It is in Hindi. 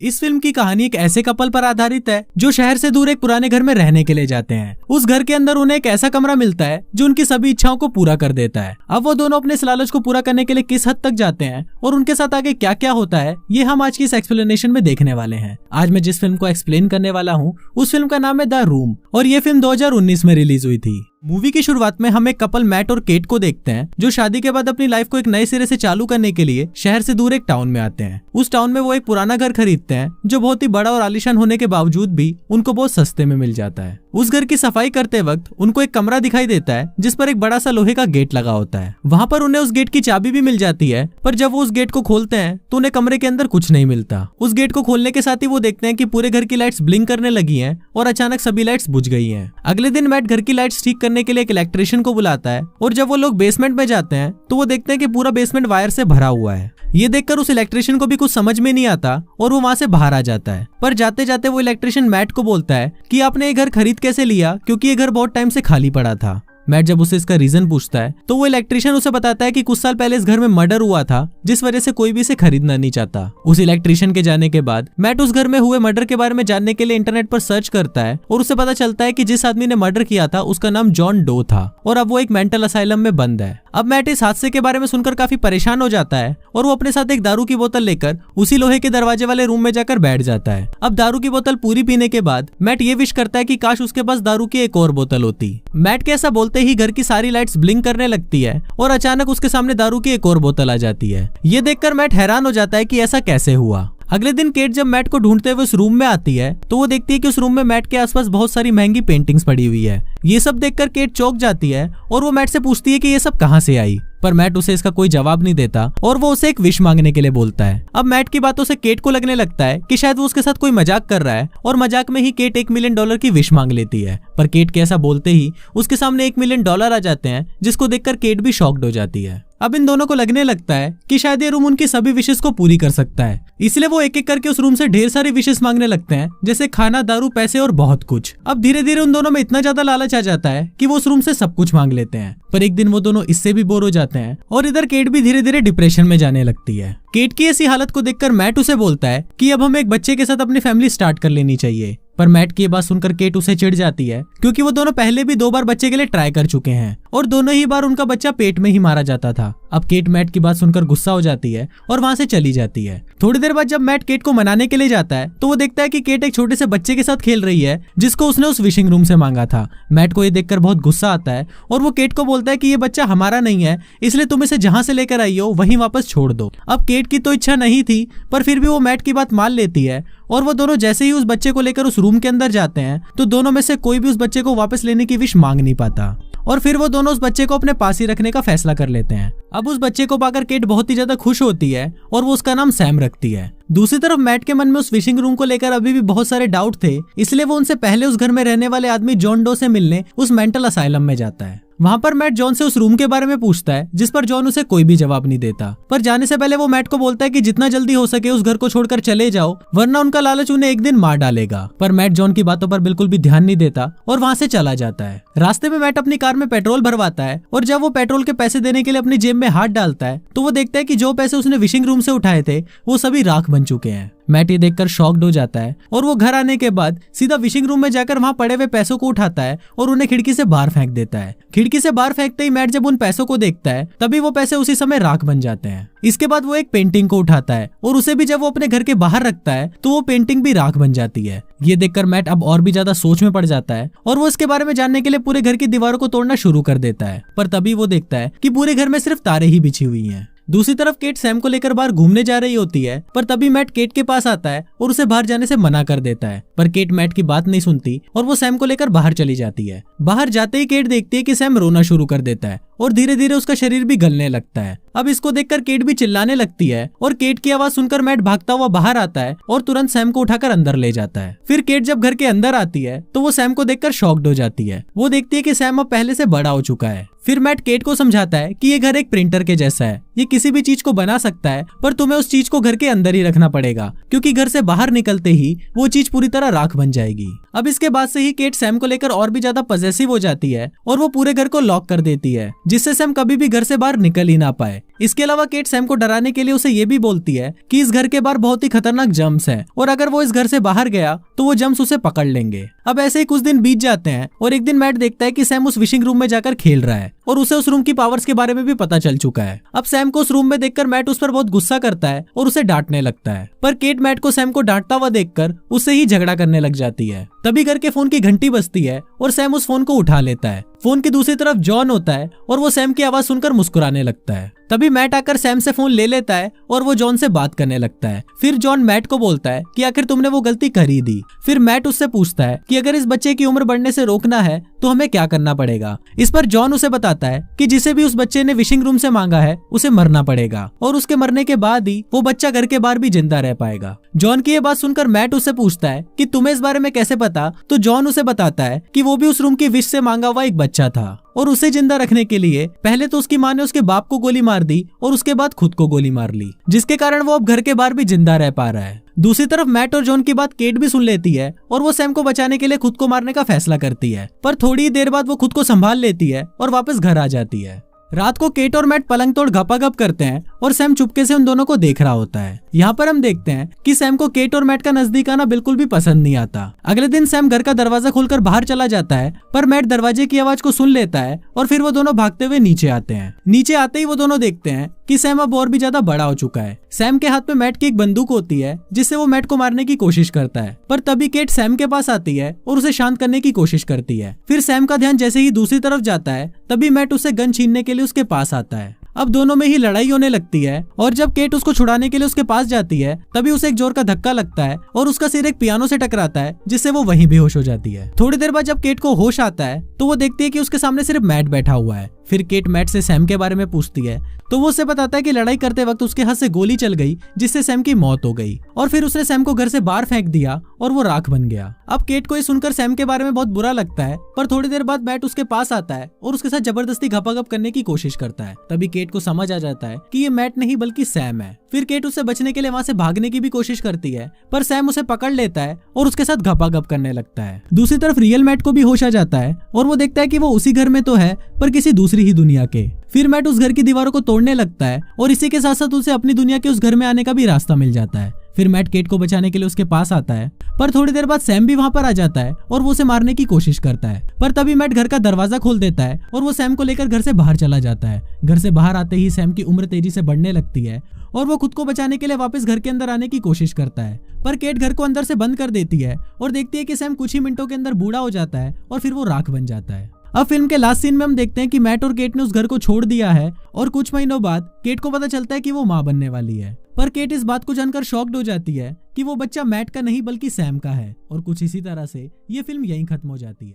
इस फिल्म की कहानी एक ऐसे कपल पर आधारित है जो शहर से दूर एक पुराने घर में रहने के लिए जाते हैं। उस घर के अंदर उन्हें एक ऐसा कमरा मिलता है जो उनकी सभी इच्छाओं को पूरा कर देता है। अब वो दोनों अपने इस लालच को पूरा करने के लिए किस हद तक जाते हैं और उनके साथ आगे क्या क्या होता है, ये हम आज की इस एक्सप्लेनेशन में देखने वाले हैं। आज मैं जिस फिल्म को एक्सप्लेन करने वाला हूँ उस फिल्म का नाम है द रूम और ये फिल्म 2019 में रिलीज हुई थी। मूवी की शुरुआत में हम एक कपल मैट और केट को देखते हैं जो शादी के बाद अपनी लाइफ को एक नए सिरे से चालू करने के लिए शहर से दूर एक टाउन में आते हैं। उस टाउन में वो एक पुराना घर खरीदते हैं जो बहुत ही बड़ा और आलीशान होने के बावजूद भी उनको बहुत सस्ते में मिल जाता है। उस घर की सफाई करते वक्त उनको एक कमरा दिखाई देता है जिस पर एक बड़ा सा लोहे का गेट लगा होता है। वहाँ पर उन्हें उस गेट की चाबी भी मिल जाती है, पर जब वो उस गेट को खोलते हैं तो उन्हें कमरे के अंदर कुछ नहीं मिलता। उस गेट को खोलने के साथ ही वो देखते हैं कि पूरे घर की लाइट्स ब्लिंक करने लगी हैं और अचानक सभी लाइट्स बुझ गई हैं। अगले दिन मैट घर की लाइट्स ठीक करने के लिए एक इलेक्ट्रिशियन को बुलाता है और जब वो लोग बेसमेंट में जाते हैं तो वो देखते हैं कि पूरा बेसमेंट वायर से भरा हुआ है। ये देखकर उस इलेक्ट्रिशियन को भी कुछ समझ में नहीं आता और वो वहाँ से बाहर आ जाता है। पर जाते जाते वो इलेक्ट्रिशियन मैट को बोलता है कि आपने ये घर खरीद कैसे लिया, क्योंकि ये घर बहुत टाइम से खाली पड़ा था। मैट जब उसे इसका रीजन पूछता है तो वो इलेक्ट्रिशियन उसे बताता है कि कुछ साल पहले इस घर में मर्डर हुआ था जिस वजह से कोई भी इसे खरीदना नहीं चाहता। उस इलेक्ट्रिशियन के जाने के बाद मैट उस घर में हुए मर्डर के बारे में जानने के लिए इंटरनेट पर सर्च करता है और उसे पता चलता है कि जिस आदमी ने मर्डर किया था उसका नाम जॉन डो था और अब वो एक मेंटल असाइलम में बंद है। अब मैट इस हादसे के बारे में सुनकर काफी परेशान हो जाता है और वो अपने साथ एक दारू की बोतल लेकर उसी लोहे के दरवाजे वाले रूम में जाकर बैठ जाता है। अब दारू की बोतल पूरी पीने के बाद मैट ये विश करता है कि काश उसके पास दारू की एक और बोतल होती। मैट के ऐसा बोलते ही घर की सारी लाइट्स ब्लिंक करने लगती है और अचानक उसके सामने दारू की एक और बोतल आ जाती है। ये देखकर मैट हैरान हो जाता है कि ऐसा कैसे हुआ। अगले दिन केट जब मैट को ढूंढते हुए उस रूम में आती है तो वो देखती है कि उस रूम में मैट के आसपास बहुत सारी महंगी पेंटिंग्स पड़ी हुई है। ये सब देखकर केट चौंक जाती है और वो मैट से पूछती है कि ये सब कहाँ से आई, पर मैट उसे इसका कोई जवाब नहीं देता और वो उसे एक विश मांगने के लिए बोलता है। अब मैट की बातों से केट को लगने लगता है कि शायद वो उसके साथ कोई मजाक कर रहा है और मजाक में ही केट $1 मिलियन की विश मांग लेती है। पर केट के ऐसा बोलते ही उसके सामने $1 मिलियन आ जाते हैं जिसको देखकर केट भी शॉक्ड हो जाती है। अब इन दोनों को लगने लगता है कि शायद ये रूम उनकी सभी विशेष को पूरी कर सकता है, इसलिए वो एक एक करके उस रूम से ढेर सारी विशेष मांगने लगते हैं, जैसे खाना, दारू, पैसे और बहुत कुछ। अब धीरे धीरे उन दोनों में इतना ज्यादा लालच आ जाता है कि वो उस रूम से सब कुछ मांग लेते हैं। पर एक दिन वो दोनों इससे भी बोर हो जाते हैं और इधर केट भी धीरे धीरे डिप्रेशन में जाने लगती है। केट की ऐसी हालत को देखकर मैट उसे बोलता है कि अब हमें एक बच्चे के साथ अपनी फैमिली स्टार्ट कर लेनी चाहिए। पर मैट की बात सुनकर केट उसे चिढ़ जाती है क्योंकि वो दोनों पहले भी 2 बार बच्चे के लिए ट्राई कर चुके हैं और दोनों ही बार उनका बच्चा पेट में ही मारा जाता था। अब केट मैट की बात सुनकर गुस्सा हो जाती है और वहाँ से चली जाती है। थोड़ी देर बाद जब मैट केट को मनाने के लिए जाता है तो वो देखता है कि केट एक छोटे से बच्चे के साथ खेल रही है जिसको उसने उस विशिंग रूम से मांगा था। मैट को ये देखकर बहुत गुस्सा आता है और वो केट को बोलता है कि ये बच्चा हमारा नहीं है, इसलिए तुम इसे जहाँ से लेकर आई हो वहीं वापस छोड़ दो। अब केट की तो इच्छा नहीं थी पर फिर भी वो मैट की बात मान लेती है और वो दोनों जैसे ही उस बच्चे को लेकर उस रूम के अंदर जाते हैं तो दोनों में से कोई भी उस बच्चे को वापस लेने की विश मांग नहीं पाता और फिर वो दोनों उस बच्चे को अपने पास ही रखने का फैसला कर लेते हैं। अब उस बच्चे को पाकर केट बहुत ही ज्यादा खुश होती है और वो उसका नाम सैम रखती है। दूसरी तरफ मैट के मन में उस विशिंग रूम को लेकर अभी भी बहुत सारे डाउट थे, इसलिए वो उनसे पहले उस घर में रहने वाले आदमी जॉन डो से मिलने उस मेंटल असाइलम में जाता है। वहाँ पर मैट जॉन से उस रूम के बारे में पूछता है जिस पर जॉन उसे कोई भी जवाब नहीं देता। पर जाने से पहले वो मैट को बोलता है कि जितना जल्दी हो सके उस घर को छोड़कर चले जाओ वरना उनका लालच उन्हें एक दिन मार डालेगा। पर मैट जॉन की बातों पर बिल्कुल भी ध्यान नहीं देता और वहाँ से चला जाता है। रास्ते में मैट अपनी कार में पेट्रोल भरवाता है और जब वो पेट्रोल के पैसे देने के लिए अपनी जेब में हाथ डालता है तो वो देखता है कि जो पैसे उसने विशिंग रूम से उठाए थे वो सभी राख बन चुके हैं। मैट ये देखकर शॉक्ड हो जाता है और वो घर आने के बाद सीधा विशिंग रूम में जाकर वहाँ पड़े हुए पैसों को उठाता है और उन्हें खिड़की से बाहर फेंक देता है। खिड़की से बाहर फेंकते ही मैट जब उन पैसों को देखता है तभी वो पैसे उसी समय राख बन जाते हैं। इसके बाद वो एक पेंटिंग को उठाता है और उसे भी जब वो अपने घर के बाहर रखता है तो वो पेंटिंग भी राख बन जाती है। ये देखकर मैट अब और भी ज्यादा सोच में पड़ जाता है और वो इसके बारे में जानने के लिए पूरे घर की दीवारों को तोड़ना शुरू कर देता है। पर तभी वो देखता है कि पूरे घर में सिर्फ तारे ही बिछी हुई हैं। दूसरी तरफ केट सैम को लेकर बाहर घूमने जा रही होती है पर तभी मैट केट के पास आता है और उसे बाहर जाने से मना कर देता है। पर केट मैट की बात नहीं सुनती और वो सैम को लेकर बाहर चली जाती है। बाहर जाते ही केट देखती है कि सैम रोना शुरू कर देता है और धीरे धीरे उसका शरीर भी गलने लगता है। अब इसको देखकर केट भी चिल्लाने लगती है और केट की आवाज सुनकर मैट भागता हुआ बाहर आता है और तुरंत सैम को उठाकर अंदर ले जाता है। फिर केट जब घर के अंदर आती है तो वो सैम को देखकर शॉक्ड हो जाती है। वो देखती है कि सैम अब पहले से बड़ा हो चुका है। फिर मैट केट को समझाता है कि ये घर एक प्रिंटर के जैसा है, ये किसी भी चीज को बना सकता है पर तुम्हें उस चीज को घर के अंदर ही रखना पड़ेगा क्योंकि घर से बाहर निकलते ही वो चीज पूरी तरह राख बन जाएगी। अब इसके बाद से ही केट सैम को लेकर और भी ज्यादा पॉसेसिव हो जाती है और वो पूरे घर को लॉक कर देती है जिससे सैम कभी भी घर से बाहर निकल ही ना पाए। इसके अलावा केट सैम को डराने के लिए उसे ये भी बोलती है कि इस घर के बाहर बहुत ही खतरनाक जम्स हैं और अगर वो इस घर से बाहर गया तो वो जम्स उसे पकड़ लेंगे। अब ऐसे ही कुछ दिन बीत जाते हैं और एक दिन मैट देखता है कि सैम उस विशिंग रूम में जाकर खेल रहा है और उसे उस रूम की पावर्स के बारे में भी पता चल चुका है। अब सैम को उस रूम में देखकर मैट उस पर बहुत गुस्सा करता है और उसे डांटने लगता है, पर केट मैट को सैम को डांटता हुआ देखकर उससे ही झगड़ा करने लग जाती है। तभी घर के फोन की घंटी बजती है और सैम उस फोन को उठा लेता है। फोन की दूसरी तरफ जॉन होता है और वो सैम की आवाज सुनकर मुस्कुराने लगता है। तभी मैट आकर सैम से फोन ले लेता है और वो जॉन से बात करने लगता है। फिर जॉन मैट को बोलता है कि आखिर तुमने वो गलती कर ही दी। फिर मैट उससे पूछता है कि अगर इस बच्चे की उम्र बढ़ने से रोकना है तो हमें क्या करना पड़ेगा। इस पर जॉन उसे बताता है कि जिसे भी उस बच्चे ने विशिंग रूम से मांगा है उसे मरना पड़ेगा और उसके मरने के बाद ही वो बच्चा घर के बाहर भी जिंदा रह पाएगा। जॉन की ये बात सुनकर मैट उससे पूछता है कि तुम्हें इस बारे में कैसे पता। तो जॉन उसे बताता है कि वो भी उस रूम की विश से मांगा हुआ एक बच्चा था और उसे जिंदा रखने के लिए पहले तो उसकी माँ ने उसके बाप को गोली मार दी और उसके बाद खुद को गोली मार ली, जिसके कारण वो अब घर के बाहर भी जिंदा रह पा रहा है। दूसरी तरफ मैट और जॉन की बात केट भी सुन लेती है और वो सैम को बचाने के लिए खुद को मारने का फैसला करती है, पर थोड़ी ही देर बाद वो खुद को संभाल लेती है और वापस घर आ जाती है। रात को केट और मैट पलंग तोड़ गपागप करते हैं और सैम चुपके से उन दोनों को देख रहा होता है। यहाँ पर हम देखते हैं कि सैम को केट और मैट का नजदीक आना बिल्कुल भी पसंद नहीं आता। अगले दिन सैम घर का दरवाजा खोलकर बाहर चला जाता है, पर मैट दरवाजे की आवाज को सुन लेता है और फिर वो दोनों भागते हुए नीचे आते हैं। नीचे आते ही वो दोनों देखते हैं कि सैम अब और भी ज्यादा बड़ा हो चुका है। सैम के हाथ में मैट की एक बंदूक होती है जिससे वो मैट को मारने की कोशिश करता है, पर तभी केट सैम के पास आती है और उसे शांत करने की कोशिश करती है। फिर सैम का ध्यान जैसे ही दूसरी तरफ जाता है तभी मैट उससे गन छीनने के लिए उसके पास आता है। अब दोनों में ही लड़ाई होने लगती है और जब केट उसको छुड़ाने के लिए उसके पास जाती है तभी उसे एक जोर का धक्का लगता है और उसका सिर एक पियानो से टकराता है, जिससे वो वहीं बेहोश हो जाती है। थोड़ी देर बाद जब केट को होश आता है तो वो देखती है कि उसके सामने सिर्फ मैट बैठा हुआ है। फिर केट मैट से सैम के बारे में पूछती है तो वो उसे बताता है कि लड़ाई करते वक्त उसके हाथ से गोली चल गई जिससे सैम की मौत हो गई और फिर उसने सैम को घर से बाहर फेंक दिया और वो राख बन गया। अब केट को ये सुनकर सैम के बारे में बहुत बुरा लगता है, पर थोड़ी देर बाद मैट उसके पास आता है और उसके साथ जबरदस्ती गपागप करने की कोशिश करता है। तभी केट को समझ आ जाता है कि ये मैट नहीं बल्कि सैम है। फिर केट उससे बचने के लिए वहाँ से भागने की भी कोशिश करती है, पर सैम उसे पकड़ लेता है और उसके साथ गपागप करने लगता है। दूसरी तरफ रियल मैट को भी होश आ जाता है और वो देखता है कि वो उसी घर में तो है पर किसी दूसरी ही दुनिया के। फिर मैट उस घर की दीवारों को तोड़ने लगता है और इसी के साथ साथ उसे अपनी दुनिया के उस घर में आने का भी रास्ता मिल जाता है। फिर मैट केट को बचाने के लिए उसके पास आता है, पर थोड़ी देर बाद सैम भी वहाँ पर आ जाता है और वो उसे मारने की कोशिश करता है, पर तभी मैट घर का दरवाजा खोल देता है और वो सैम को लेकर घर से बाहर चला जाता है। घर से बाहर आते ही सैम की उम्र तेजी से बढ़ने लगती है और वो खुद को बचाने के लिए वापस घर के अंदर आने की कोशिश करता है, पर केट घर को अंदर से बंद कर देती है और देखती है कि सैम कुछ ही मिनटों के अंदर बूढ़ा हो जाता है और फिर वो राख बन जाता है। अब फिल्म के लास्ट सीन में हम देखते हैं कि मैट और केट ने उस घर को छोड़ दिया है और कुछ महीनों बाद केट को पता चलता है कि वो माँ बनने वाली है, पर केट इस बात को जानकर शॉक्ड हो जाती है कि वो बच्चा मैट का नहीं बल्कि सैम का है। और कुछ इसी तरह से ये फिल्म यहीं खत्म हो जाती है।